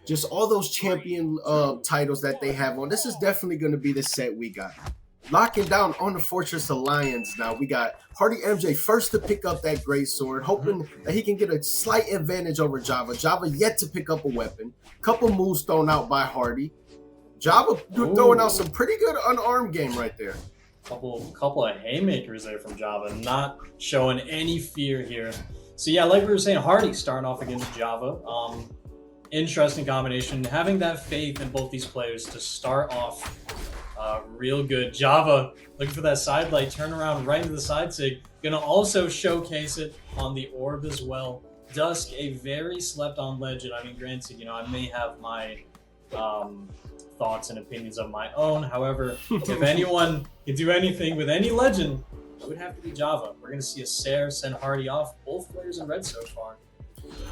just all those champion titles that they have on. This is definitely going to be the set we got. Locking down on the Fortress Alliance now. We got HardyMJ first to pick up that great sword, hoping that he can get a slight advantage over Java. Java yet to pick up a weapon. Couple moves thrown out by Hardy. Java throwing out some pretty good unarmed game right there. Couple of haymakers there from Java, not showing any fear here. So yeah, like we were saying, Hardy starting off against Java. Interesting combination. Having that faith in both these players to start off real good. Java looking for that side light, turn around right into the side sig. Gonna also showcase it on the orb as well. Dusk, a very slept on legend. I mean, granted, you know, I may have my thoughts and opinions of my own. However, if anyone can do anything with any legend, it would have to be Java. We're going to see a Sare send Hardy off. Both players in red so far.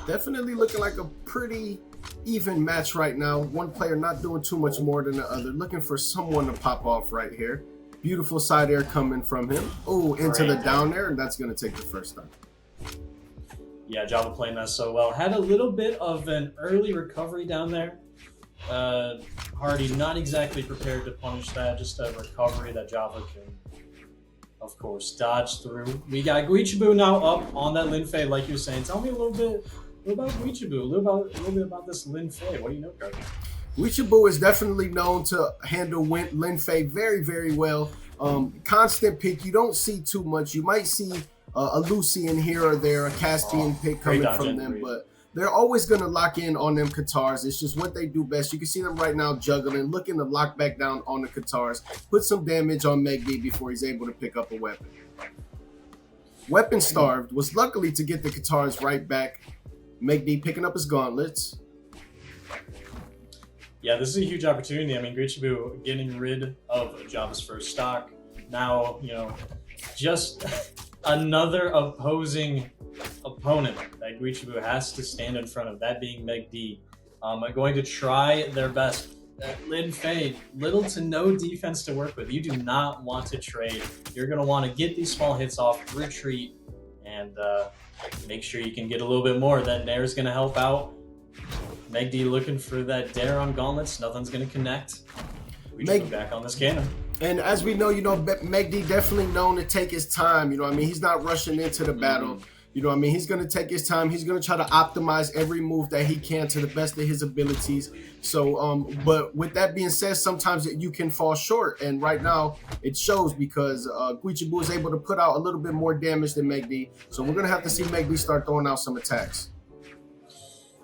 Definitely looking like a pretty even match right now. One player not doing too much more than the other. Looking for someone to pop off right here. Beautiful side air coming from him. Oh, into the down air, and that's going to take the first time. Yeah, Java playing that so well. Had a little bit of an early recovery down there. Hardy not exactly prepared to punish that. Just a recovery that Java can, of course, dodge through. We got Guichabou now up on that Lin Fei, like you were saying. Tell me a little bit about Guichabou, a little bit about this Lin Fei. What do you know, Carter? Guichabou is definitely known to handle Lin Fei very, very well. Constant pick, you don't see too much. You might see a Lucian here or there, a Castian pick coming from them, but they're always going to lock in on them Katars. It's just what they do best. You can see them right now juggling, looking to lock back down on the Katars, put some damage on MegD before he's able to pick up a weapon. Weapon starved, was luckily to get the Katars right back. MegD picking up his gauntlets. Yeah, this is a huge opportunity. I mean, Guichabou getting rid of Java's first stock. Now, you know, just another opposing opponent that Guichabou has to stand in front of, that being MegD. Are going to try their best. Lin Fei, little to no defense to work with. You do not want to trade. You're going to want to get these small hits off, retreat, and make sure you can get a little bit more. That Nair is going to help out. MegD looking for that dare on gauntlets. Nothing's going to connect. We just go back on this cannon. And as we know, you know, MegD definitely known to take his time. You know what I mean? He's not rushing into the battle. You know what I mean? He's going to take his time. He's going to try to optimize every move that he can to the best of his abilities. So, but with that being said, sometimes you can fall short. And right now, it shows because Guichabou is able to put out a little bit more damage than MegD. So we're going to have to see MegD start throwing out some attacks.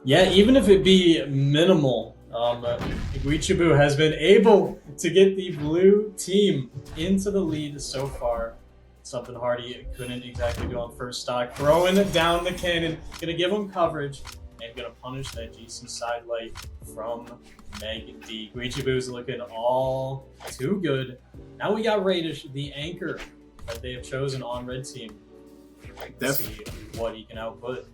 Yeah, even if it be minimal, Guichabou has been able to get the blue team into the lead so far. Something Hardy couldn't exactly do on first stock. Throwing down the cannon, gonna give him coverage, and gonna punish that GC side light from MegD. Guichabou's looking all too good. Now we got Raydish, the anchor that they have chosen on red team. Let's see what he can output.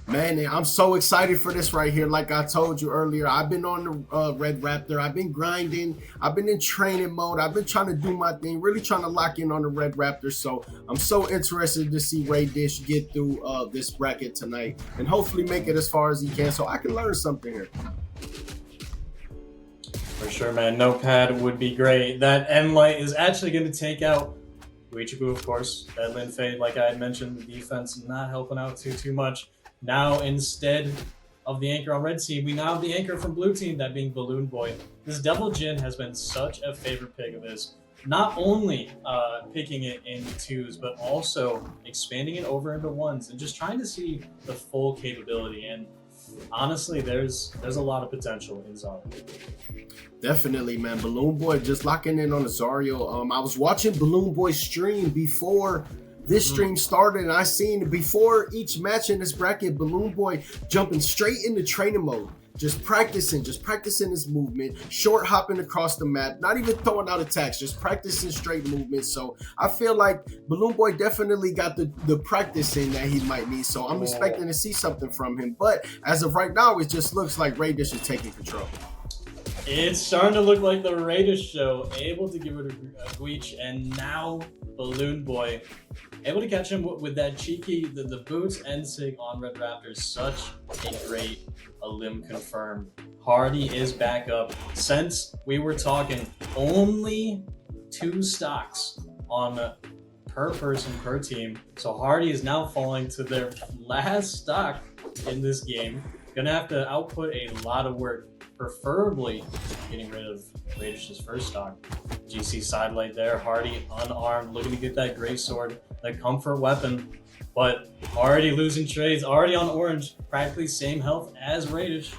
Man, I'm so excited for this right here. Like I told you earlier, I've been on the Red Raptor. I've been grinding. I've been in training mode. I've been trying to do my thing, really trying to lock in on the Red Raptor. So I'm so interested to see Raydish get through this bracket tonight and hopefully make it as far as he can so I can learn something here. For sure, man. Notepad would be great. That end light is actually going to take out Guichabou, of course. That Lin Fei, like I had mentioned, the defense not helping out too much. Now, instead of the anchor on red team, we now have the anchor from blue team, that being BBBalloonBoy. This Devil Jin has been such a favorite pick of his. Not only picking it in twos, but also expanding it over into ones and just trying to see the full capability. And honestly, there's a lot of potential in Zarya. Definitely, man. BBBalloonBoy just locking in on the Zarya. I was watching BBBalloonBoy stream before this stream started, and I seen before each match in this bracket, BBBalloonBoy jumping straight into training mode, just practicing his movement, short hopping across the map, not even throwing out attacks, just practicing straight movement. So I feel like BBBalloonBoy definitely got the practicing that he might need. So I'm expecting to see something from him. But as of right now, it just looks like Raydish is taking control. It's starting to look like the Raydish show, able to give it a Guich, and now Balloon Boy able to catch him with that cheeky, the boots and sig on Red Raptors. Such a great limb confirmed. Hardy is back up. Since we were talking, only 2 stocks on per person per team. So Hardy is now falling to their last stock in this game. Gonna have to output a lot of work, preferably getting rid of Raydish's first stock. GC sidelight there, Hardy unarmed, looking to get that great sword, the comfort weapon, but already losing trades, already on orange, practically same health as Raydish.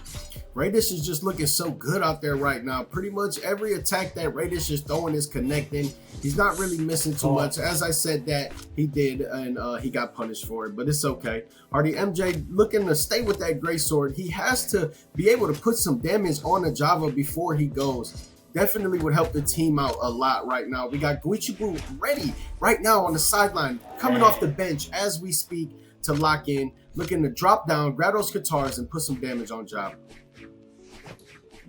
Raydish is just looking so good out there right now. Pretty much every attack that Raydish is throwing is connecting. He's not really missing too much. As I said that he did, and he got punished for it, but it's okay. HardyMJ looking to stay with that great sword. He has to be able to put some damage on the Java before he goes. Definitely would help the team out a lot right now. We got Guichabou ready right now on the sideline, coming off the bench as we speak to lock in, looking to drop down, grab those guitars, and put some damage on Java.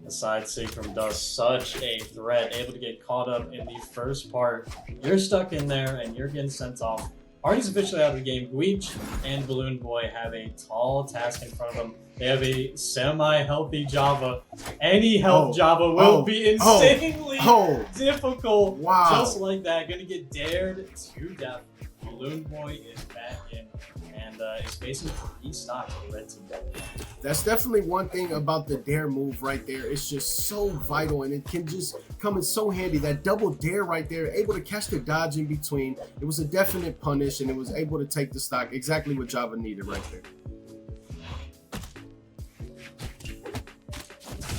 The side sig from Dust, such a threat, able to get caught up in the first part. You're stuck in there and you're getting sent off. Hardy's officially out of the game. Guich and Balloon Boy have a tall task in front of them. They have a semi-healthy Java. Any health Java will be insanely difficult. Wow. Just like that, gonna get dared to death. Balloon Boy is back in and is facing 3 stocks for Red Team. That's definitely one thing about the dare move right there. It's just so vital, and it can just come in so handy. That double dare right there, able to catch the dodge in between. It was a definite punish, and it was able to take the stock. Exactly what Java needed right there.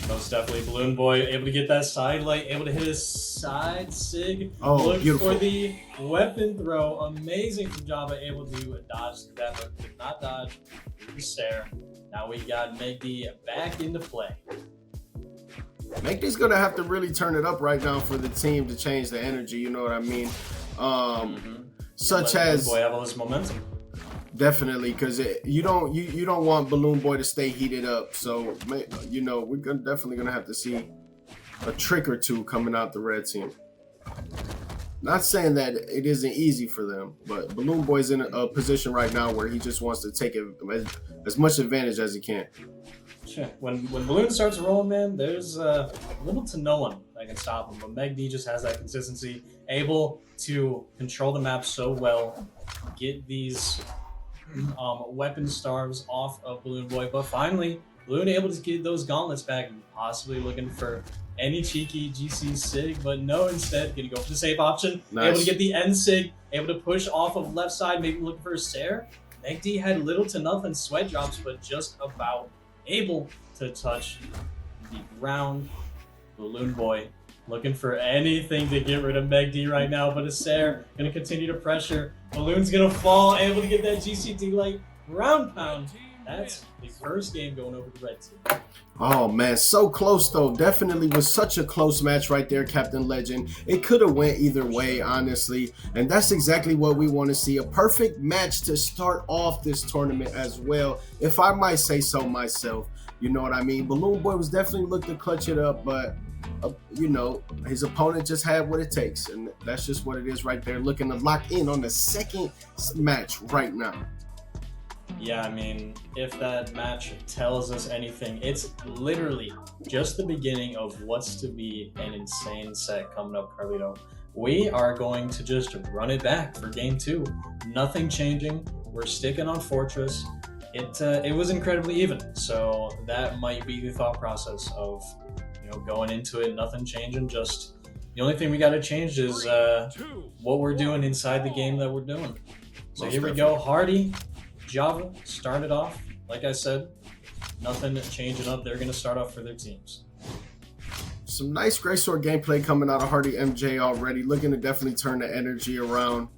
Most definitely, Balloon Boy able to get that side light, able to hit his side sig. Oh, beautiful. For the weapon throw. Amazing from Java, able to dodge that, but did not dodge the stare. Now we got MegD back into play. MegD's gonna have to really turn it up right now for the team to change the energy. You know what I mean? Such as Boy have all this momentum. Definitely, because you don't want Balloon Boy to stay heated up. So you know we're definitely gonna have to see a trick or two coming out the red team. Not saying that it isn't easy for them, but Balloon Boy's in a position right now where he just wants to take as much advantage as he can. Sure. When Balloon starts rolling, man, there's little to no one that can stop him. But MegD just has that consistency, able to control the map so well, get these weapon starves off of Balloon Boy. But finally, Balloon able to get those gauntlets back, possibly looking for any cheeky GC sig, but no, instead gonna go for the safe option. Nice. Able to get the end sig, able to push off of left side, maybe looking for a stare. MegD had little to nothing sweat drops, but just about able to touch the ground. Balloon Boy looking for anything to get rid of MegD right now, but a stare gonna continue to pressure. Balloon's gonna fall, able to get that GCT light round pound. That's the first game going over the red team. Oh man, so close though. Definitely was such a close match right there, Captain Legend. It could have went either way, honestly. And that's exactly what we want to see. A perfect match to start off this tournament as well, if I might say so myself. You know what I mean? Balloon Boy was definitely looking to clutch it up, but you know, his opponent just had what it takes. And that's just what it is right there. Looking to lock in on the second match right now. Yeah, I mean, if that match tells us anything, it's literally just the beginning of what's to be an insane set coming up, Carlito. We are going to just run it back for game 2. Nothing changing. We're sticking on Fortress. It was incredibly even, so that might be the thought process of, you know, going into it, nothing changing. Just the only thing we got to change is what we're doing inside the game that we're doing. So here we go, Hardy. Java started off, like I said, nothing changing up. They're going to start off for their teams. Some nice Greysword gameplay coming out of HardyMJ already. Looking to definitely turn the energy around.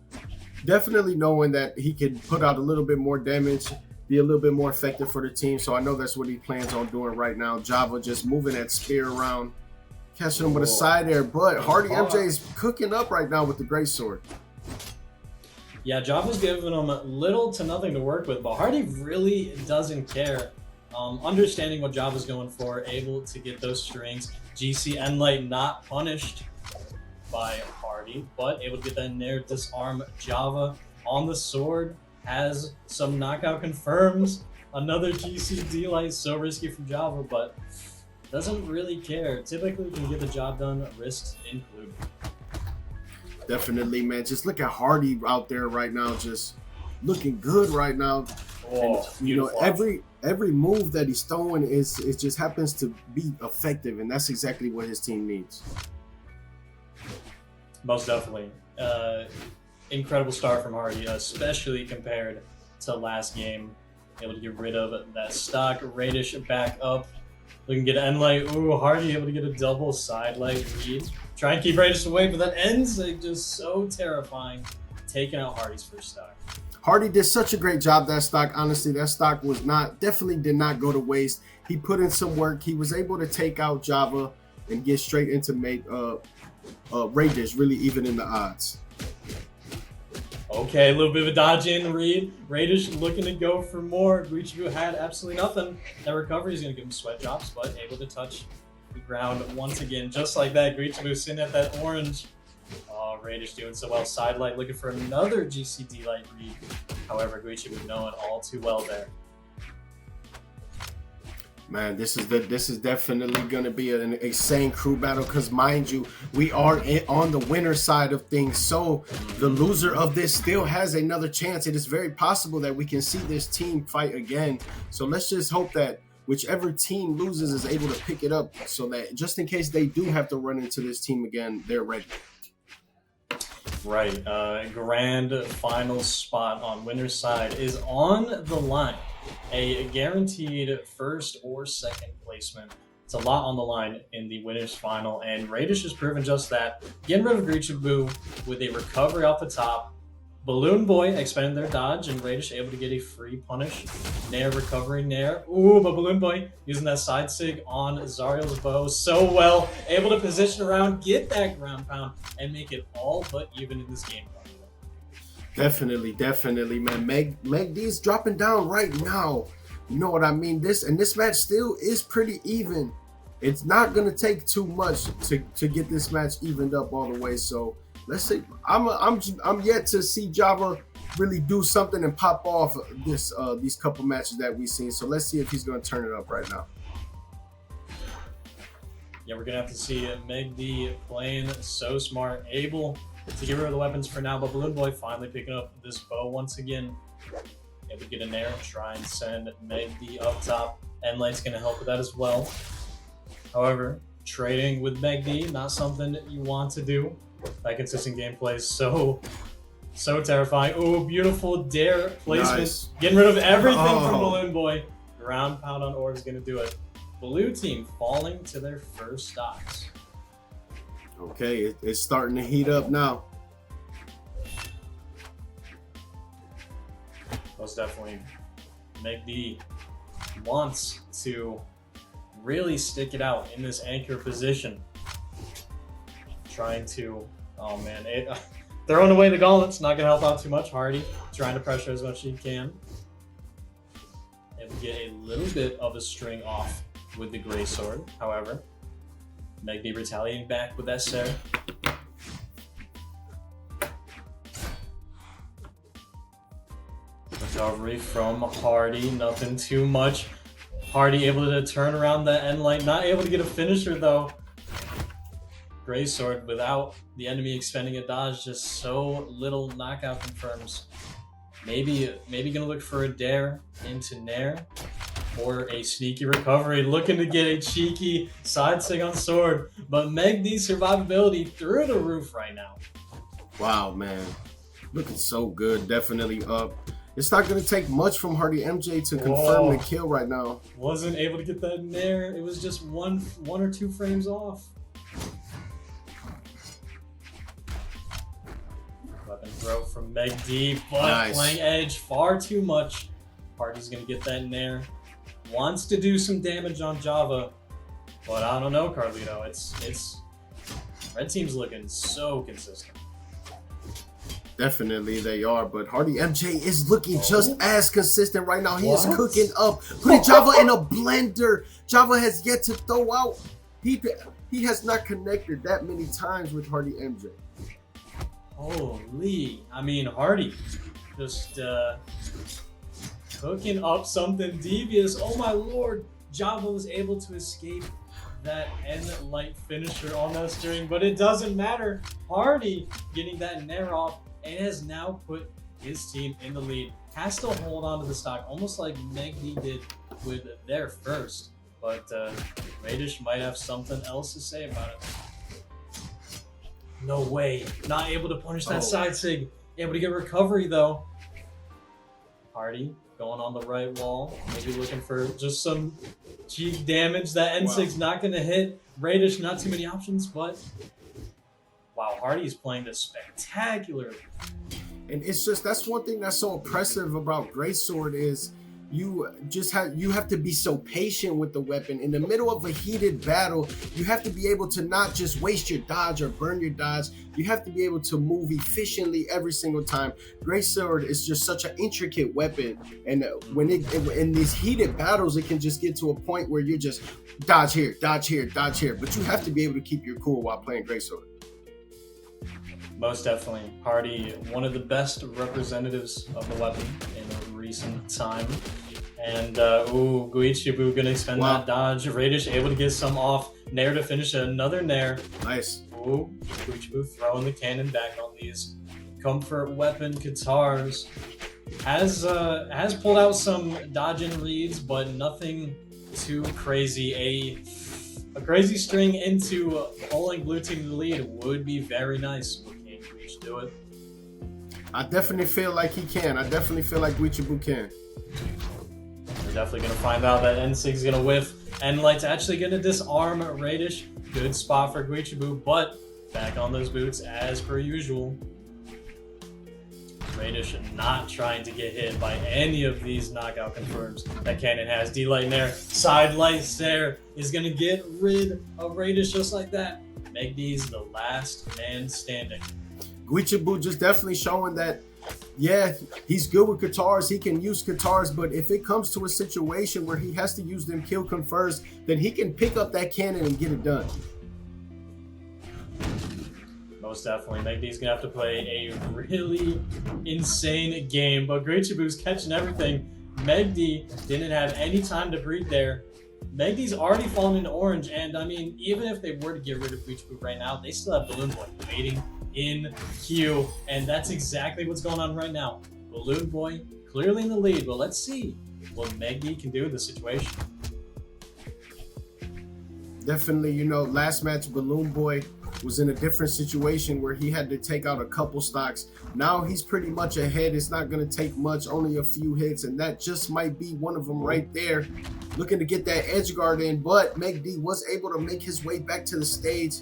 Definitely knowing that he could put out a little bit more damage, be a little bit more effective for the team. So I know that's what he plans on doing right now. Java just moving that spear around, catching him with a side air. But HardyMJ is cooking up right now with the Greysword. Yeah, Java's giving him little to nothing to work with, but Hardy really doesn't care. understanding what Java's going for, able to get those strings. GC Enlight not punished by Hardy, but able to get that in there, disarm Java on the sword, has some knockout confirms. Another GC D-Light, so risky from Java, but doesn't really care. Typically can get the job done, risks included. Definitely, man. Just look at Hardy out there right now, just looking good right now. Oh, and, you know, every move that he's throwing is it just happens to be effective, and that's exactly what his team needs. Most definitely. Incredible start from Hardy, especially compared to last game. Able to get rid of that stock. Raydish back up. Looking to get Enlight. Ooh, Hardy able to get a double side light read. Try and keep Raydish away, but that ends like, just so terrifying. Taking out Hardy's first stock. Hardy did such a great job that stock. Honestly, that stock was definitely did not go to waste. He put in some work. He was able to take out Java and get straight into Raydish, really even in the odds. Okay, a little bit of a dodge in read. Raydish looking to go for more. Guichabou had absolutely nothing. That recovery is going to give him sweat drops, but able to touch the ground once again. Just like that, Guichabou sitting at that orange. Oh, Raydish doing so well. Sidelight looking for another GCD light read. However, Guichabou knowing all too well there. Man, this is definitely going to be an insane crew battle because, mind you, we are on the winner side of things. So the loser of this still has another chance. It is very possible that we can see this team fight again. So let's just hope that whichever team loses is able to pick it up so that just in case they do have to run into this team again, they're ready. Right. Grand final spot on winner's side is on the line. A guaranteed first or second placement. It's a lot on the line in the winner's final, and Raydish has proven just that. Getting rid of Guichabou with a recovery off the top. BBBalloonBoy expended their dodge, and Raydish able to get a free punish. Nair recovery, Nair. Ooh, but BBBalloonBoy using that side sig on Zariel's bow so well. Able to position around, get that ground pound, and make it all but even in this game. Definitely, man. MegD's dropping down right now. You know what I mean? This match still is pretty even. It's not gonna take too much to get this match evened up all the way. So let's see. I'm yet to see Java really do something and pop off these couple matches that we've seen. So let's see if he's gonna turn it up right now. Yeah, we're gonna have to see MegD playing so smart, able to get rid of the weapons for now, but BBBalloonBoy finally picking up this bow once again. Able to get in there and try and send MegD up top. Enlight's going to help with that as well. However, trading with MegD, not something you want to do. That consistent gameplay is so terrifying. Oh, beautiful dare placement. Nice. Getting rid of everything from BBBalloonBoy. Ground pound on orb is going to do it. Blue team falling to their first stocks. Okay, it's starting to heat up now. Most definitely. MegD wants to really stick it out in this anchor position. Trying to, oh man, throwing away the gauntlets, not going to help out too much. Hardy trying to pressure as much as he can. Able to get a little bit of a string off with the gray sword, however. MegD retaliating back with that Sarah. Recovery from Hardy, nothing too much. Hardy able to turn around that Enlight, not able to get a finisher though. Gray sword without the enemy expending a dodge, just so little knockout confirms. Maybe gonna look for a dare into Nair. Or a sneaky recovery, looking to get a cheeky side sig on sword. But MegD's survivability through the roof right now. Wow, man. Looking so good. Definitely up. It's not going to take much from HardyMJ to confirm the kill right now. Wasn't able to get that in there. It was just one or two frames off. Weapon throw from MegD, but playing edge far too much. Hardy's going to get that in there. Wants to do some damage on Java, but I don't know, Carlito. It's red team's looking so consistent. Definitely they are, but HardyMJ is looking just as consistent right now. He is What? cooking up, putting Java in a blender. Java has yet to throw out. He has not connected that many times with HardyMJ. Holy, I mean, Hardy just cooking up something devious. Oh my lord, Java was able to escape that N-light finisher on that string, but it doesn't matter. Hardy getting that nair off and has now put his team in the lead. Has to hold on to the stock, almost like MegD did with their first. But Raydish might have something else to say about it. No way. Not able to punish that side sig. Able to get recovery though. Hardy going on the right wall. Maybe looking for just some cheap damage. That N6 not going to hit. Raydish, not too many options, but wow, Hardy's playing this spectacularly. And it's just, that's one thing that's so impressive about Greatsword is you have to be so patient with the weapon. In the middle of a heated battle, you have to be able to not just waste your dodge or burn your dodge. You have to be able to move efficiently every single time. Greatsword is just such an intricate weapon, and when in these heated battles, it can just get to a point where you're just dodge here, dodge here, dodge here. But you have to be able to keep your cool while playing Greatsword. Most definitely. Hardy, one of the best representatives of the weapon in recent time. And, Guichabou gonna expend that dodge. Raydish able to get some off. Nair to finish another Nair. Nice. Ooh, Guichabou throwing the cannon back on these comfort weapon guitars. Has pulled out some dodge and reads, but nothing too crazy. A crazy string into pulling blue team to the lead would be very nice. Do it. I definitely feel like he can. I definitely feel like Guichabou can. We're definitely going to find out that N6 is going to whiff. N-Light's actually going to disarm Raydish. Good spot for Guichabou, but back on those boots as per usual. Raydish not trying to get hit by any of these knockout confirms that Cannon has. D-Light there, side lights there, is going to get rid of Raydish just like that. MegD's the last man standing. Guichabou just definitely showing that, yeah, he's good with guitars. He can use guitars, but if it comes to a situation where he has to use them kill confers, then he can pick up that cannon and get it done. Most definitely. MegD's going to have to play a really insane game, but Guichabou's catching everything. MegD didn't have any time to breathe there. MegD's already fallen into orange, and I mean, even if they were to get rid of Guichabou right now, they still have BBBalloonBoy waiting in queue, and that's exactly what's going on right now. BBBalloonBoy clearly in the lead, but let's see what MegD can do with the situation. Definitely, you know, last match BBBalloonBoy was in a different situation where he had to take out a couple stocks. Now he's pretty much ahead. It's not going to take much, only a few hits, and that just might be one of them right there. Looking to get that edge guard in, but MegD was able to make his way back to the stage.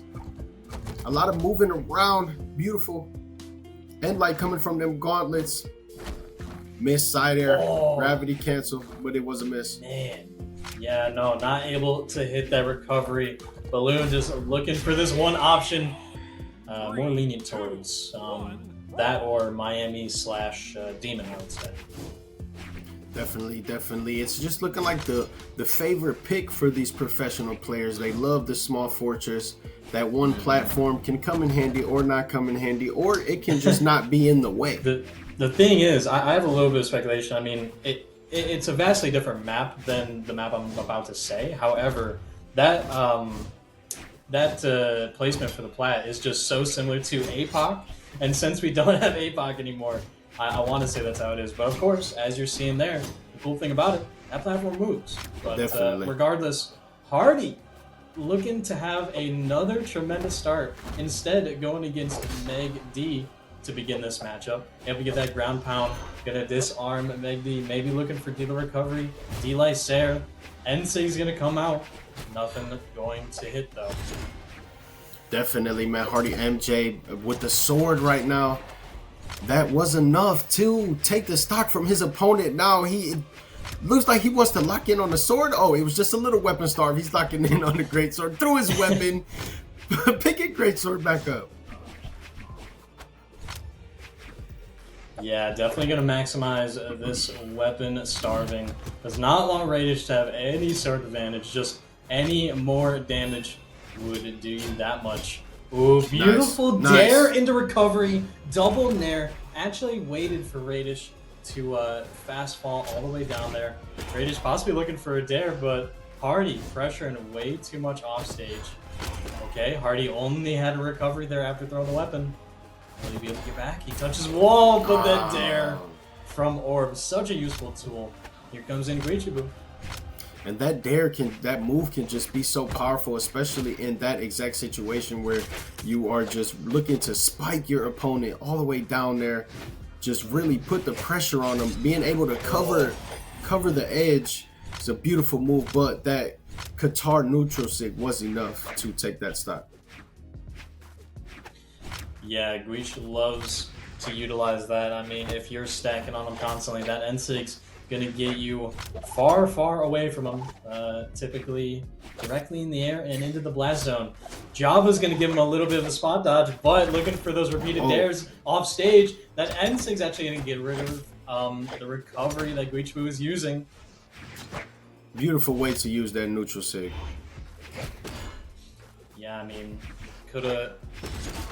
A lot of moving around, beautiful. N-Light coming from them gauntlets. Miss side air, gravity cancel, but it was a miss. Man, yeah, no, not able to hit that recovery. Balloon just looking for this one option. More lenient towards that or Miami / Demon, I would say. Definitely. It's just looking like the favorite pick for these professional players. They love the small fortress. That one platform can come in handy or not come in handy, or it can just not be in the way. The thing is, I have a little bit of speculation. I mean, it's a vastly different map than the map I'm about to say. However, that placement for the plat is just so similar to APOC, and since we don't have APOC anymore, I want to say that's how it is. But of course, as you're seeing there, the cool thing about it, that platform moves. But regardless, Hardy looking to have another tremendous start. Instead, going against MegD to begin this matchup. Able to get that ground pound, gonna disarm MegD, maybe looking for dealer recovery. D-Light Serre, N6's gonna come out. Nothing going to hit though. Definitely, man. HardyMJ with the sword right now. That was enough to take the stock from his opponent. Now he looks like he wants to lock in on the sword. Oh, it was just a little weapon starve. He's locking in on the greatsword. Threw his weapon. Picking greatsword back up. Yeah, definitely going to maximize this weapon starving. Does not want Raydish to have any sort of advantage. Just any more damage would do you that much. Ooh, beautiful nice. dare into recovery. Double nair. Actually waited for Raydish to fast fall all the way down there. Raydish possibly looking for a dare, but Hardy pressuring way too much off stage. Okay, Hardy only had a recovery there after throwing the weapon. Will he be able to get back? He touches wall, but that dare from Orb. Such a useful tool. Here comes in Guichabou. And that move can just be so powerful, especially in that exact situation where you are just looking to spike your opponent all the way down there. Just really put the pressure on them. Being able to cover the edge is a beautiful move, but that Qatar neutral sig was enough to take that stock. Yeah, Guiche loves to utilize that. I mean, if you're stacking on him constantly, that N-Sig's gonna get you far, far away from him. Typically directly in the air and into the blast zone. Java's gonna give him a little bit of a spot dodge, but looking for those repeated dares off stage. That N-Sig's actually gonna get rid of the recovery that Guichabou is using. Beautiful way to use that neutral sig. Yeah, I mean, coulda.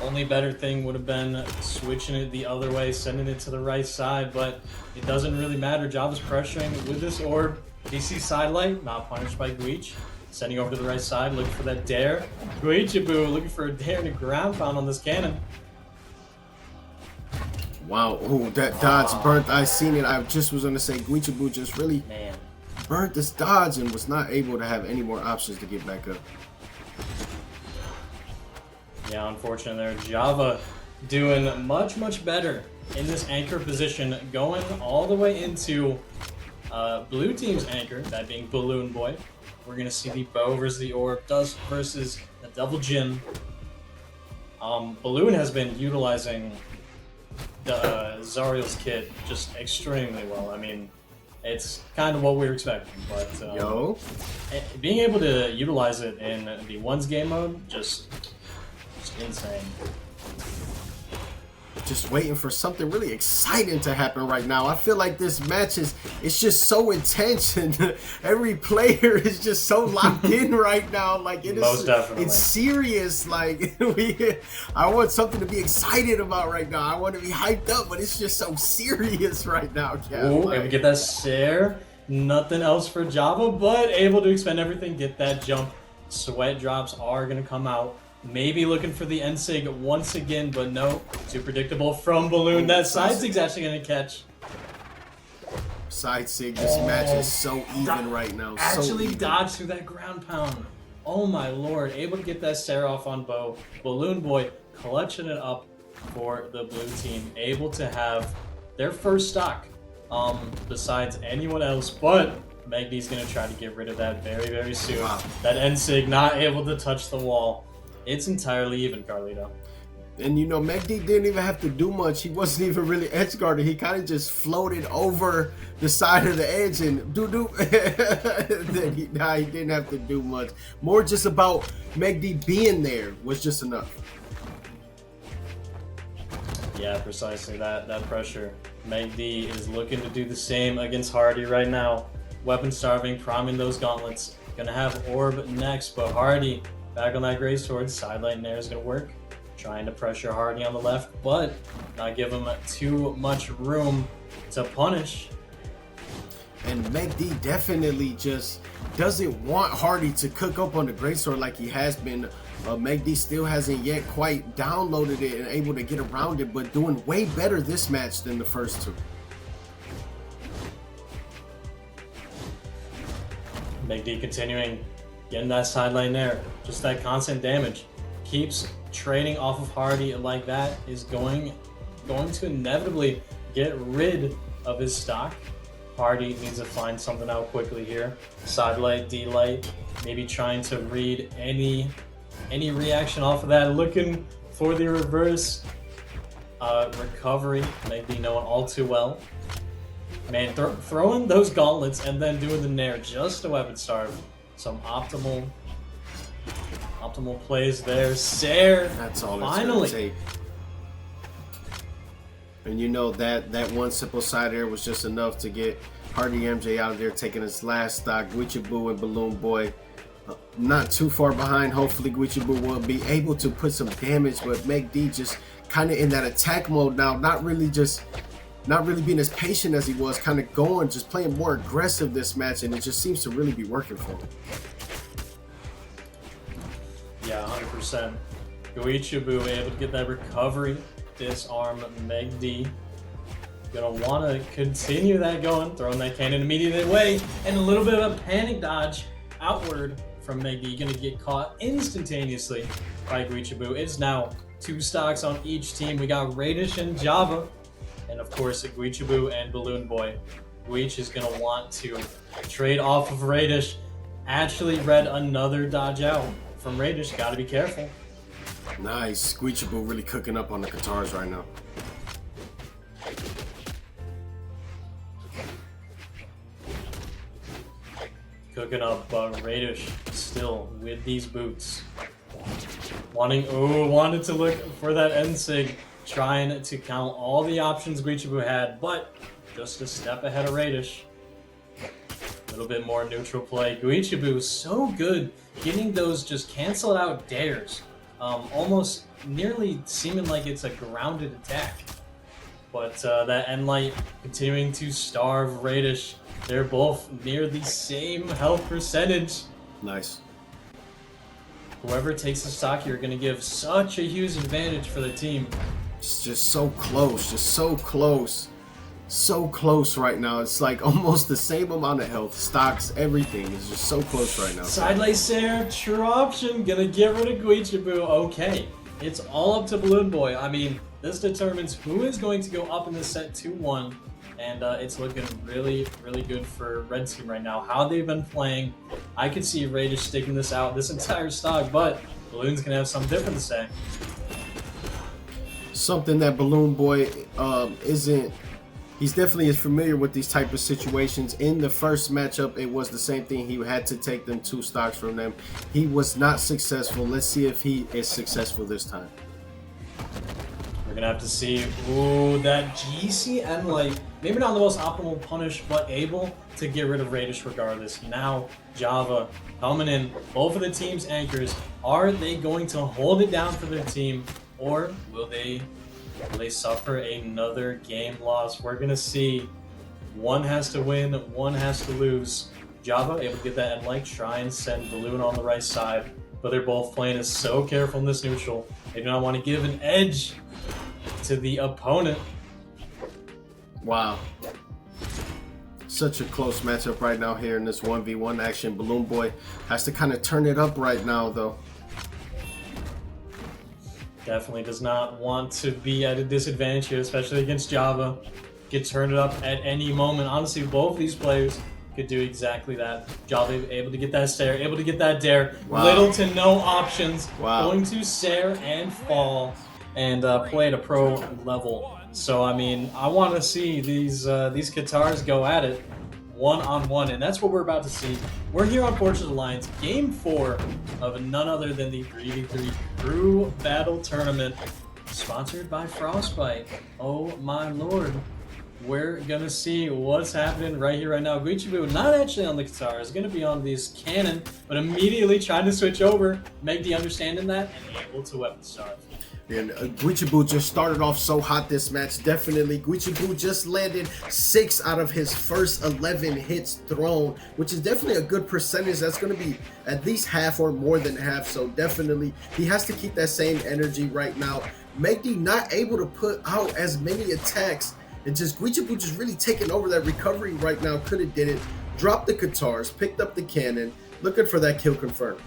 Only better thing would have been switching it the other way, sending it to the right side, but it doesn't really matter. Java's pressuring with this orb. DC sidelight, not punished by Guich. Sending over to the right side, looking for that dare. Guichabou looking for a dare and a ground pound on this cannon. Wow, oh, that dodge burnt. I seen it. I just was going to say Guichabou just really burnt this dodge and was not able to have any more options to get back up. Yeah, unfortunate there. Java doing much, much better in this anchor position, going all the way into blue team's anchor, that being BBBalloonBoy. We're going to see the bow versus the orb, dust versus the double Jin. Balloon has been utilizing the Zariel's kit just extremely well. I mean, it's kind of what we were expecting, but being able to utilize it in the ones game mode, just insane. Just waiting for something really exciting to happen right now. I feel like this match it's just so intense and every player is just so locked in right now. Like Most definitely. It's serious. Like I want something to be excited about right now. I want to be hyped up, but it's just so serious right now, Cap. Ooh, and we get that stare. Nothing else for Java, but able to expend everything, get that jump. Sweat drops are gonna come out. Maybe looking for the N-Sig once again, but no. Too predictable from Balloon. That side sig's actually going to catch. Side sig, this match is so even right now. Actually so dodged through that ground pound. Oh my lord. Able to get that stare off on Bow. BBBalloonBoy clutching it up for the blue team. Able to have their first stock besides anyone else, but MegD's going to try to get rid of that very, very soon. Wow. That N-Sig not able to touch the wall. It's entirely even, Carlito. And you know, MegD didn't even have to do much. He wasn't even really edge guarded. He kind of just floated over the side of the edge and doo-doo. He didn't have to do much. More just about MegD being there was just enough. Yeah, precisely that pressure. MegD is looking to do the same against Hardy right now. Weapon starving, priming those gauntlets. Gonna have Orb next, but Hardy back on that Gray Sword. Sideline there is going to work. Trying to pressure Hardy on the left, but not give him too much room to punish. And MegD definitely just doesn't want Hardy to cook up on the Gray Sword like he has been. MegD still hasn't yet quite downloaded it and able to get around it, but doing way better this match than the first two. MegD continuing. Getting that sideline there, just that constant damage. Keeps trading off of Hardy like that is going to inevitably get rid of his stock. Hardy needs to find something out quickly here. Sidelight, D-light, maybe trying to read any reaction off of that. Looking for the reverse recovery, maybe knowing all too well. Man, throwing those gauntlets and then doing the nair just to weapon starve. Some optimal plays there. Sair That's all finally. it's gonna take. And you know that one simple side air was just enough to get HardyMJ out of there taking his last stock. Guichabou and BBBalloonBoy not too far behind. Hopefully Guichabou will be able to put some damage, but MegD just kind of in that attack mode now, not really being as patient as he was, kind of going, just playing more aggressive this match, and it just seems to really be working for him. Yeah, 100%. Guichabou able to get that recovery, disarm MegD. Gonna want to continue that going, throwing that cannon immediately away, and a little bit of a panic dodge outward from MegD. Gonna get caught instantaneously by Guichabou. It's now 2 stocks on each team. We got Raydish and Java, and of course Guichabou and BBBalloonBoy. Guich is gonna want to trade off of Raydish. Actually read another dodge out from Raydish. Gotta be careful. Nice. Guichabou really cooking up on the guitars right now. Cooking up, but Raydish still with these boots. Wanted to look for that end sig, trying to count all the options Guichabou had, but just a step ahead of Raydish. A little bit more neutral play. Guichabou so good getting those just canceled out dares. Almost nearly seeming like it's a grounded attack. But that end light continuing to starve Raydish. They're both near the same health percentage. Nice. Whoever takes the stock here are going to give such a huge advantage for the team. It's just so close, so close right now. It's like almost the same amount of health, stocks, everything is just so close right now. Side laser, true option, gonna get rid of Guichabou. Okay, it's all up to BBBalloonBoy. I mean, this determines who is going to go up in the set 2-1, and it's looking really, really good for Red Team right now. How they've been playing, I could see Raydish sticking this out this entire stock, but Balloon's gonna have something different to say. Something that BBBalloonBoy isn't. He's definitely is familiar with these type of situations. In the first matchup, it was the same thing. He had to take them 2 stocks from them. He was not successful. Let's see if he is successful this time. We're gonna have to see. Ooh, that GCN light. Maybe not the most optimal punish, but able to get rid of Raydish regardless. Now, Java coming in. Both of the team's anchors. Are they going to hold it down for their team, or will they suffer another game loss? We're gonna see. One has to win, one has to lose. Java able to get that end light, try and send Balloon on the right side, but they're both playing it so careful in this neutral. They do not want to give an edge to the opponent. Wow. Such a close matchup right now here in this 1v1 action. BBBalloonBoy has to kind of turn it up right now though. Definitely does not want to be at a disadvantage here, especially against Java. Could turn it up at any moment. Honestly, both these players could do exactly that. Java able to get that stare, able to get that dare. Wow. Little to no options. Wow. Going to stare and fall and play at a pro level. So, I mean, I want to see these guitars go at it one-on-one, and that's what we're about to see. We're here on Fortress Alliance, Game 4 of none other than the 3v3 Crew Battle Tournament, sponsored by FROSTBYTE. Oh my lord. We're gonna see what's happening right here, right now. Guichabou not actually on the guitar, is gonna be on this cannon, but immediately trying to switch over. MegD understanding that and able to weapon start. And Guichabou just started off so hot this match. Definitely, Guichabou just landed 6 out of his first 11 hits thrown, which is definitely a good percentage. That's going to be at least half or more than half. So definitely, he has to keep that same energy right now. MegD not able to put out as many attacks, and just Guichabou just really taking over that recovery right now. Could have did it. Dropped the guitars, picked up the cannon, looking for that kill confirmed.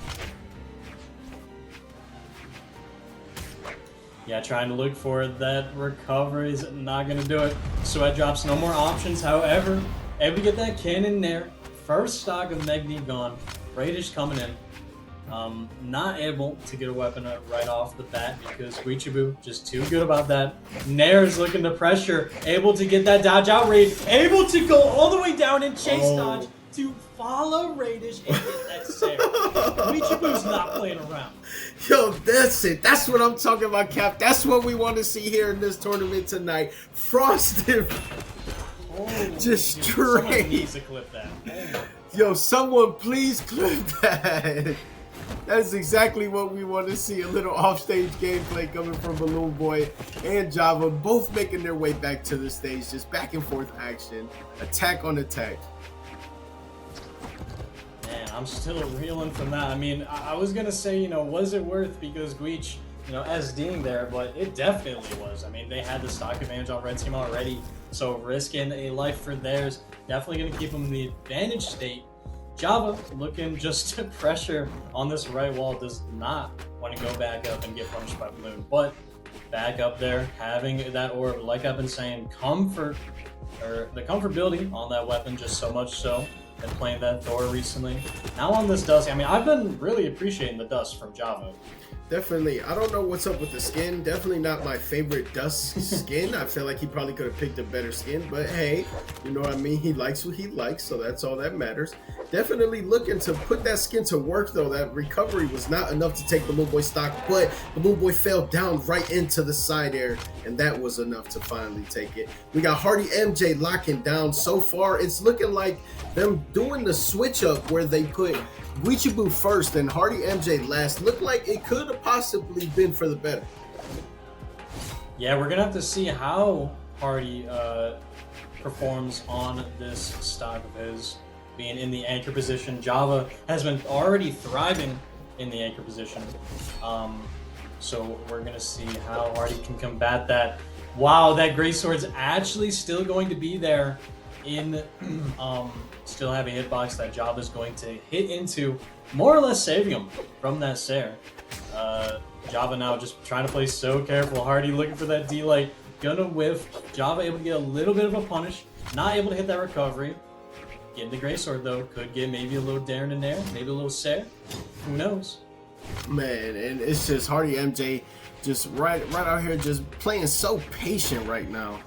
Yeah, trying to look for that recovery is not going to do it. Sweat drops, no more options. However, able to get that cannon there. First stock of MegD gone. Raydish coming in. Not able to get a weapon right off the bat because Guichabou just too good about that. Nair's looking to pressure. Able to get that dodge out raid. Able to go all the way down and chase dodge to follow Raydish and get that stare. Guichabou's not playing around. Yo, that's it. That's what I'm talking about, Cap. That's what we want to see here in this tournament tonight. Frosted. Oh, just someone straight. needs to clip that. Yo, someone please clip that. That's exactly what we want to see. A little offstage gameplay coming from BBBalloonBoy and Java, both making their way back to the stage. Just back and forth action. Attack on attack. Man, I'm still reeling from that. I mean, I was going to say, you know, was it worth because Guich, you know, SDing there, but it definitely was. I mean, they had the stock advantage on red team already, so risking a life for theirs, definitely going to keep them in the advantage state. Java looking just to pressure on this right wall, does not want to go back up and get punished by Balloon, but back up there, having that orb, like I've been saying, comfort, or the comfortability on that weapon, just so much so. Been playing that Thor recently. Now on this dust, I mean, I've been really appreciating the dust from Java. Definitely. I don't know what's up with the skin. Definitely not my favorite dust skin. I feel like he probably could have picked a better skin, but hey, you know what I mean? He likes what he likes, so that's all that matters. Definitely looking to put that skin to work, though. That recovery was not enough to take BBBalloonBoy stock, but BBBalloonBoy fell down right into the side air, and that was enough to finally take it. We got HardyMJ locking down. So far, it's looking like them doing the switch up where they put Guichabou first and HardyMJ last. Looked like it could have possibly been for the better. Yeah, we're gonna have to see how Hardy performs on this stock of his, being in the anchor position. Java has been already thriving in the anchor position, so we're gonna see how Hardy can combat that. Wow, that greatsword's actually still going to be there in still have a hitbox that Java's going to hit into, more or less saving him from that Sair. Java now just trying to play so careful. Hardy looking for that D-Light, gonna whiff. Java able to get a little bit of a punish, not able to hit that recovery. Getting the greatsword though, could get maybe a little Darren in there, maybe a little Sair. Who knows? Man, and it's just HardyMJ just right out here just playing so patient right now.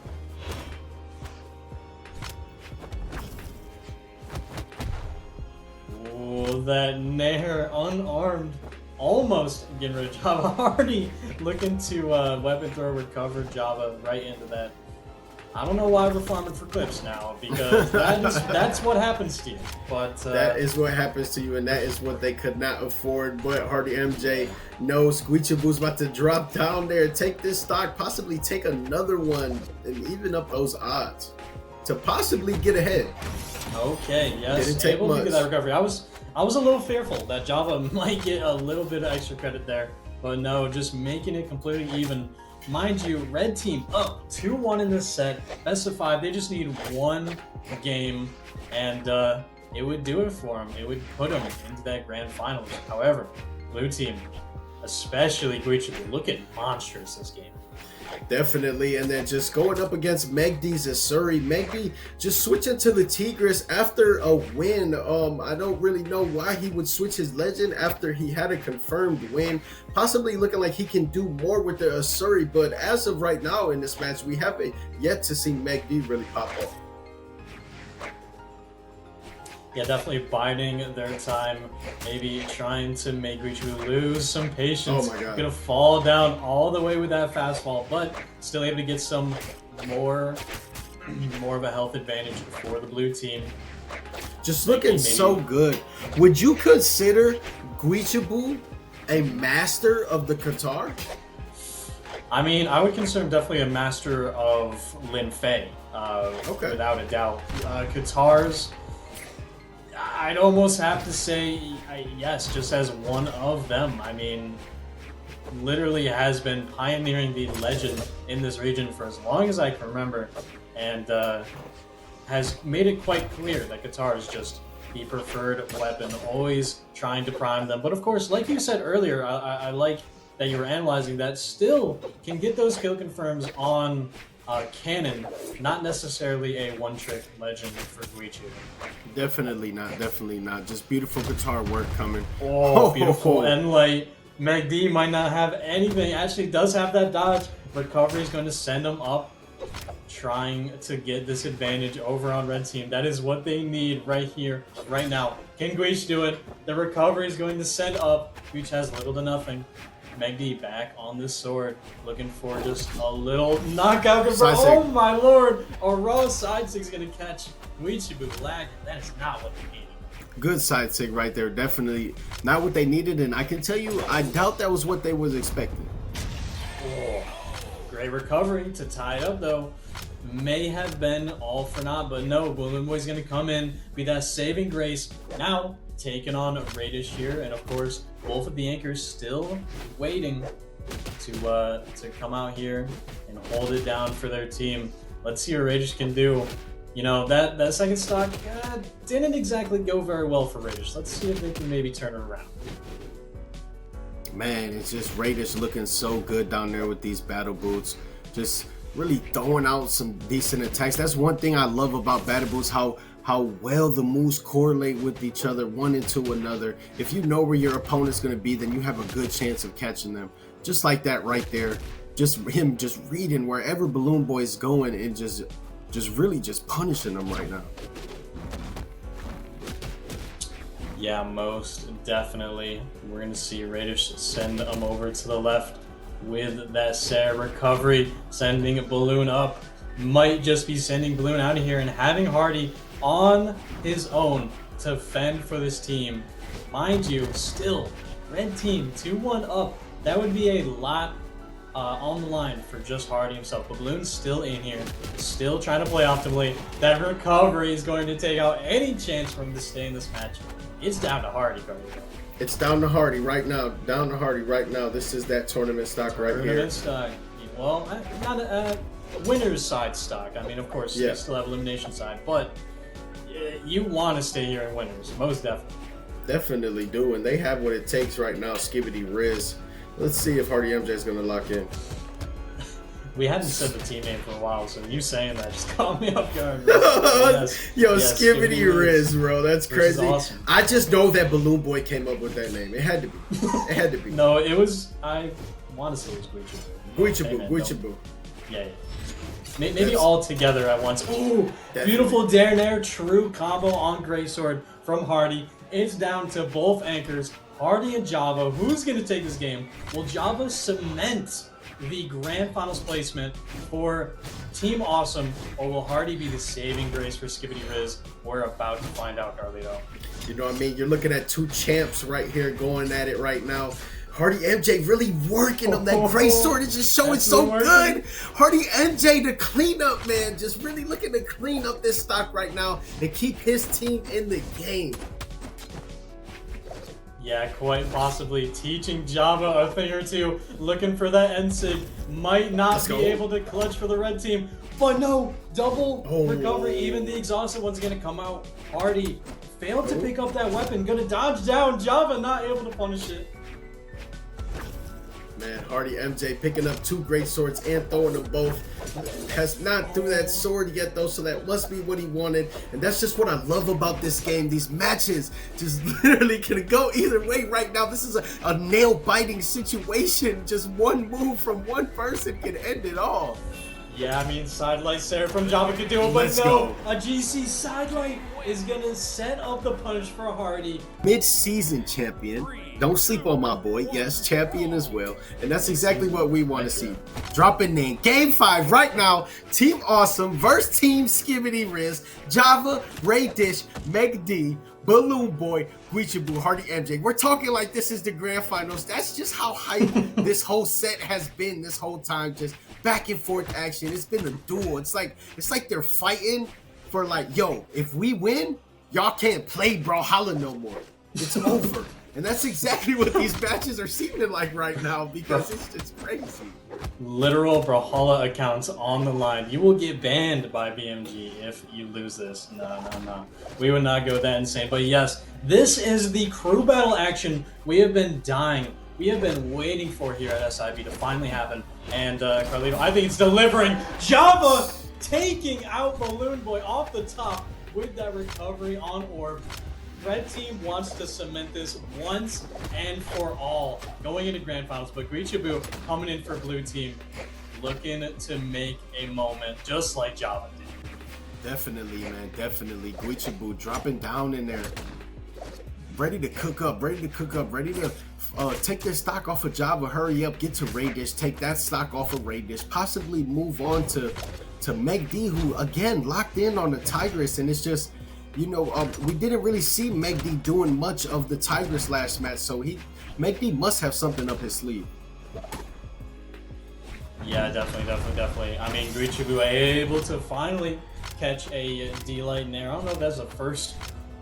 Oh, that Nair unarmed, almost getting rid of Java. Hardy looking to weapon throw recover Java right into that. I don't know why we're farming for clips now, because that's what happens to you. But that is what happens to you, and that is what they could not afford. But HardyMJ knows Guichabou's about to drop down there, take this stock, possibly take another one, and even up those odds to possibly get ahead. Okay, yes, Didn't take able much. to get that recovery. I was a little fearful that Java might get a little bit of extra credit there, but no, just making it completely even. Mind you, red team up 2-1 in this set, best of 5. They just need one game, and it would do it for them. It would put them into that grand finals. However, blue team, especially Guichabou, looking monstrous this game. Definitely, and then just going up against MegD's Asuri. MegD just switching to the Tigris after a win. I don't really know why he would switch his legend after he had a confirmed win. Possibly looking like he can do more with the Asuri, but as of right now in this match, we haven't yet to see MegD really pop off. Yeah, definitely biding their time, maybe trying to make Guichabou lose some patience. Oh my God. Gonna fall down all the way with that fastball, but still able to get some more of a health advantage for the blue team. Just looking so good. Would you consider Guichabou a master of the Qatar? I mean, I would consider him definitely a master of Lin Fei, Okay. without a doubt. Qatar's, I'd almost have to say yes, just as one of them. I mean, literally has been pioneering the legend in this region for as long as I can remember, and has made it quite clear that Qatar is just the preferred weapon, always trying to prime them. But of course, like you said earlier, I like that you were analyzing that, still can get those kill confirms on Cannon, not necessarily a one-trick legend for Guichabou. Definitely not. Just beautiful guitar work coming. Oh, beautiful. And like, MegD might not have anything, actually does have that dodge. Recovery is going to send him up trying to get this advantage over on red team. That is what they need right here, right now. Can Guich do it? The recovery is going to send up. Guich has little to nothing. MegD back on this sword, looking for just a little knockout. Oh my lord! A raw side six going to catch Guichabou lagging. That is not what they needed. Good side sig right there. Definitely not what they needed, and I can tell you, I doubt that was what they was expecting. Oh, great recovery to tie it up though. May have been all for naught, but no, BBBalloonBoy's gonna come in, be that saving grace. Now, taking on Raydish here, and of course, both of the anchors still waiting to come out here and hold it down for their team. Let's see what Raydish can do. You know, that second stock didn't exactly go very well for Raydish. Let's see if they can maybe turn it around. Man, it's just Raydish looking so good down there with these battle boots. Just really throwing out some decent attacks. That's one thing I love about battle boots, how well the moves correlate with each other, one into another. If you know where your opponent's going to be, then you have a good chance of catching them. Just like that right there. Just him just reading wherever BBBalloonBoy is going and just really just punishing them right now. Yeah, most definitely. We're going to see Raydish send them over to the left with that Sarah recovery, sending BBBalloon up. Might just be sending BBBalloon out of here and having Hardy on his own to fend for this team. Mind you, still, red team 2-1 up. That would be a lot on the line for just Hardy himself. BBBalloon's still in here, still trying to play optimally. That recovery is going to take out any chance for him to stay in this match. It's down to Hardy, Carly. It's down to Hardy right now. Down to Hardy right now. This is that tournament stock right here. Tournament stock. Well, not a winner's side stock. I mean, of course, you still have elimination side, but you want to stay here in winners, most definitely. Definitely do, and they have what it takes right now. Skibbity Riz. Let's see if HardyMJ is going to lock in. We hadn't said the team name for a while, so you saying that just caught me off guard. Yes, Yo, Skibbity Riz, bro. That's crazy. Awesome. I just know that BBBalloonBoy came up with that name. It had to be. It had to be. No, it was, I want to say it was Guichabou. Guichabou. Yeah. Maybe all together at once. Ooh, beautiful Dare Nair, true combo on Greysword from Hardy. It's down to both anchors, Hardy and Java. Who's going to take this game? Will Java cement the grand finals placement for Team Awesome, or will Hardy be the saving grace for Skibbity Riz? We're about to find out, Carlito. You know what I mean? You're looking at two champs right here going at it right now. HardyMJ really working on that Greysword is just showing so good. HardyMJ the cleanup, man. Just really looking to clean up this stock right now and keep his team in the game. Yeah, quite possibly teaching Java a thing or two. Looking for that NSIG. Might not be able to clutch for the red team. But no, double recovery. Even the exhausted one's going to come out. Hardy failed to pick up that weapon. Going to dodge down. Java not able to punish it. Man, HardyMJ picking up two great swords and throwing them both. Has not threw that sword yet though, so that must be what he wanted. And that's just what I love about this game. These matches just literally can go either way right now. This is a nail-biting situation. Just one move from one person can end it all. Yeah, I mean, sidelight Sarah from Java could do it, but no, a GC sidelight is going to set up the punish for Hardy. Mid-season champion. Don't sleep on my boy. Yes, champion as well. And that's exactly what we want to see. Dropping in Game 5 right now. Team Awesome versus Team Skibbity Riz. Java, Raydish, MegD, BBBalloonBoy, Guichabou, HardyMJ. We're talking like this is the grand finals. That's just how hype this whole set has been this whole time. Just back and forth action. It's been a duel. It's like they're fighting for like, yo, if we win, y'all can't play Brawlhalla no more. It's over. And that's exactly what these matches are seeming like right now because it's just crazy. Literal Brawlhalla accounts on the line. You will get banned by BMG if you lose this. No. We would not go that insane. But yes, this is the crew battle action we have been dying. We have been waiting for here at SIB to finally happen. And Carlito, I think it's delivering. Java taking out BBBalloonBoy off the top with that recovery on Orb. Red team wants to cement this once and for all, going into grand finals, but Guichabou coming in for blue team. looking to make a moment just like Java did. Definitely, man, definitely. Guichabou dropping down in there. Ready to cook up, ready to take their stock off of Java, hurry up, get to Raydish, take that stock off of Raydish, possibly move on to MegD, who again locked in on the Tigress, and it's just, you know, we didn't really see MegD doing much of the Tigress last match, so MegD must have something up his sleeve. Yeah, definitely. I mean, Guichabou able to finally catch a D-Light in there. I don't know if that's the first,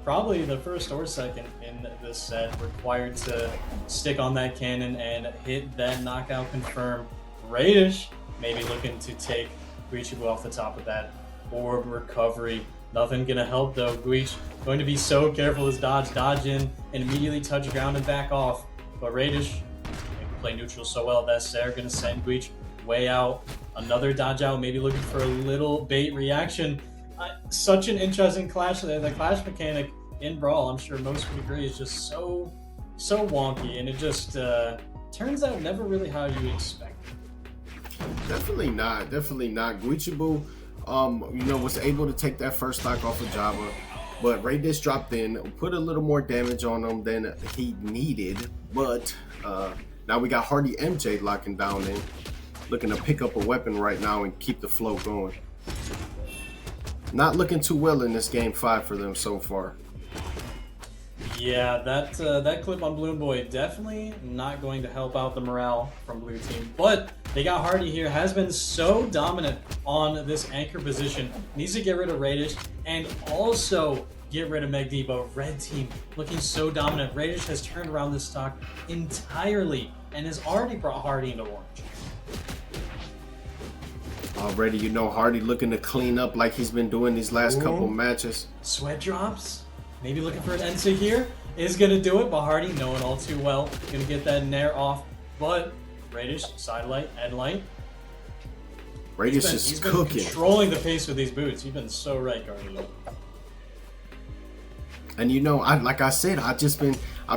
probably the first or second in this set, required to stick on that cannon and hit that knockout confirm. Raydish maybe looking to take Guichabou off the top of that orb recovery. Nothing gonna help though. Guich going to be so careful with his dodge in and immediately touch ground and back off. But Raydish can play neutral so well. That's there, gonna send Guich way out. Another dodge out, maybe looking for a little bait reaction. Such an interesting clash there. The clash mechanic in Brawl, I'm sure most would agree, is just so wonky, and it just turns out never really how you expect. Definitely not. Guichabou, you know, was able to take that first stock off of Java, but Raydish dropped in, put a little more damage on him than he needed. But now we got HardyMJ locking down in, looking to pick up a weapon right now and keep the flow going. Not looking too well in this game 5 for them so far. Yeah, that clip on BBBalloonBoy definitely not going to help out the morale from blue team. But they got Hardy here, has been so dominant on this anchor position. Needs to get rid of Raydish and also get rid of MegD. But red team looking so dominant. Raydish has turned around this stock entirely and has already brought Hardy into orange. Already, you know, Hardy looking to clean up like he's been doing these last couple matches. Sweat drops. Maybe looking for an Ensa here. Is going to do it, but Hardy, knowing all too well, going to get that Nair off. But Raydish, side light, end light. Raydish is cooking. He's been controlling the pace with these boots. You've been so right, Guardian. And you know, like I said, I've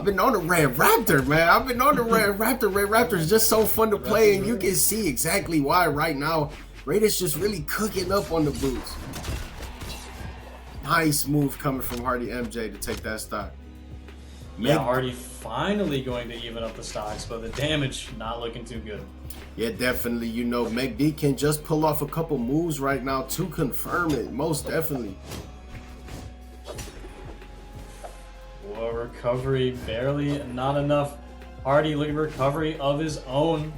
been on the Red Raptor, man. I've been on the Red Raptor. Red Raptor is just so fun to play, and you can see exactly why right now. Raydish just really cooking up on the boots. Nice move coming from HardyMJ to take that stock. Yeah, Hardy finally going to even up the stocks, but the damage not looking too good. Yeah, definitely. You know, MegD can just pull off a couple moves right now to confirm it. Most definitely. Whoa, recovery barely, not enough. Hardy looking for recovery of his own.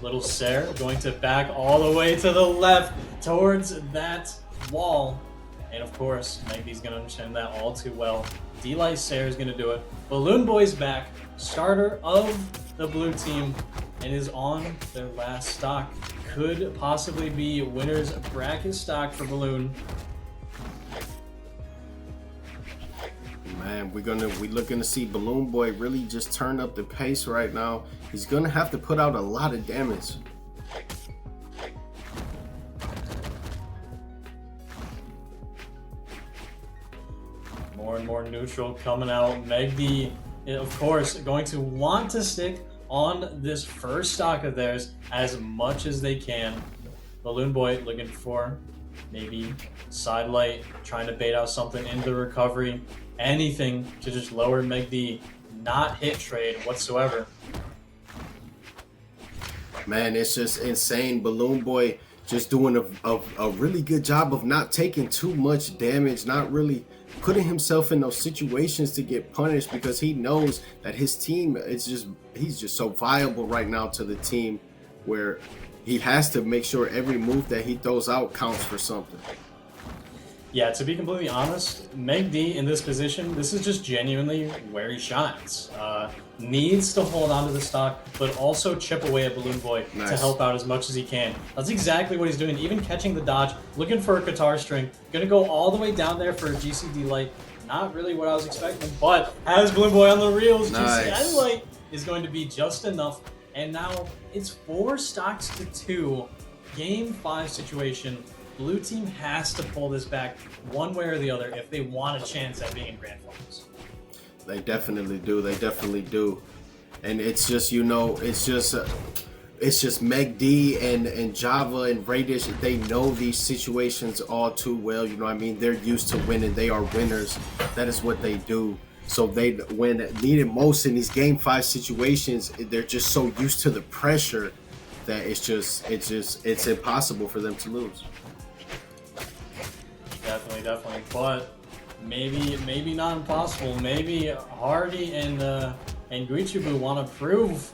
Little Sair going to back all the way to the left towards that wall. And of course, MegD's going to understand that all too well. D-Light Sair is going to do it. BBBalloonBoy's back, starter of the blue team, and is on their last stock. Could possibly be winner's bracket stock for Balloon. Man, we're looking to see BBBalloonBoy really just turn up the pace right now. He's gonna have to put out a lot of damage. More and more neutral coming out. MegD, of course, going to want to stick on this first stock of theirs as much as they can. BBBalloonBoy looking for maybe side light, trying to bait out something into the recovery. Anything to just lower MegD, not hit trade whatsoever. Man, it's just insane. BBBalloonBoy just doing a really good job of not taking too much damage, not really putting himself in those situations to get punished, because he knows that his team he's just so viable right now to the team, where he has to make sure every move that he throws out counts for something. Yeah, to be completely honest, MegD in this position, this is just genuinely where he shines. Needs to hold on to the stock, but also chip away at BBBalloonBoy to help out as much as he can. That's exactly what he's doing, even catching the dodge, looking for a guitar string, gonna go all the way down there for a GCD light. Not really what I was expecting, but has BBBalloonBoy on the reels. GCD light is going to be just enough, and now it's 4 stocks to 2, game 5 situation. Blue team has to pull this back one way or the other if they want a chance at being in grand finals. They definitely do. They definitely do. And it's just, you know, it's just it's just MegD and Java and Raydish. They know these situations all too well. You know what I mean? They're used to winning. They are winners. That is what they do. So they, when needed most in these Game 5 situations, they're just so used to the pressure that it's impossible for them to lose. Definitely. But maybe not impossible. Maybe Hardy and Guichabou want to prove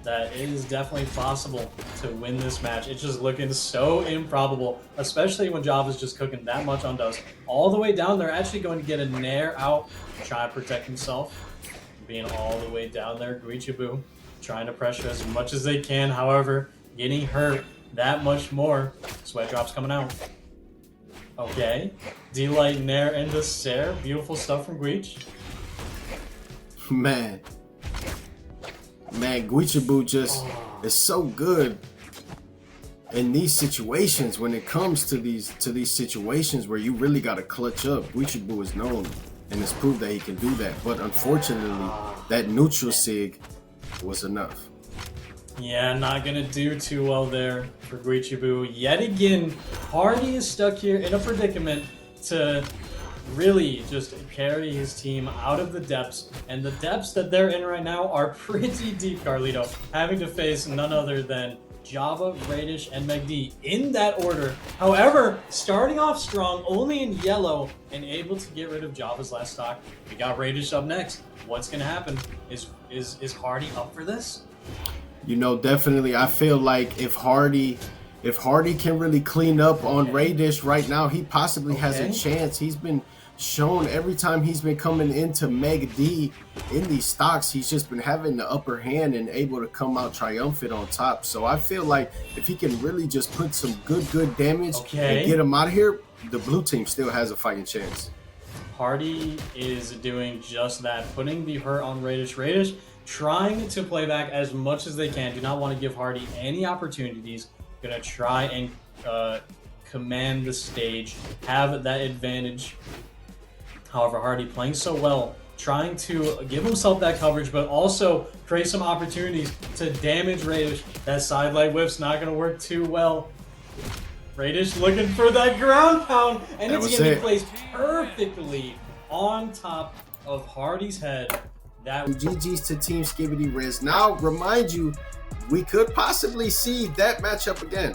that it is definitely possible to win this match. It's just looking so improbable, especially when Java's just cooking that much on dust. All the way down, they're actually going to get a Nair out, try to protect himself. Being all the way down there, Guichabou trying to pressure as much as they can, however, getting hurt that much more. Sweat drops coming out. Okay, D-Light Nair into Sair. Beautiful stuff from Guich. Man, Guichabou just is so good in these situations. When it comes to these situations where you really got to clutch up, Guichabou is known and has proved that he can do that. But unfortunately, that neutral sig was enough. Yeah, not gonna do too well there for Guichabou. Yet again, Hardy is stuck here in a predicament to really just carry his team out of the depths. And the depths that they're in right now are pretty deep, Carlito. Having to face none other than Java, Raydish, and MegD in that order. However, starting off strong, only in yellow, and able to get rid of Java's last stock. We got Raydish up next. What's gonna happen? Is Hardy up for this? You know, definitely. I feel like if Hardy can really clean up on Raydish right now, he possibly has a chance. He's been shown every time he's been coming into MegD in these stocks, he's just been having the upper hand and able to come out triumphant on top. So I feel like if he can really just put some good damage and get him out of here, the blue team still has a fighting chance. Hardy is doing just that, putting the hurt on Raydish. Raydish trying to play back as much as they can. Do not want to give Hardy any opportunities. Gonna try and command the stage, have that advantage. However, Hardy playing so well, trying to give himself that coverage, but also create some opportunities to damage Raydish. That sidelight whip's not gonna work too well. Raydish looking for that ground pound, and it's gonna be placed perfectly on top of Hardy's head. GG's to Team Skibbity Riz. Now, remind you, we could possibly see that matchup again.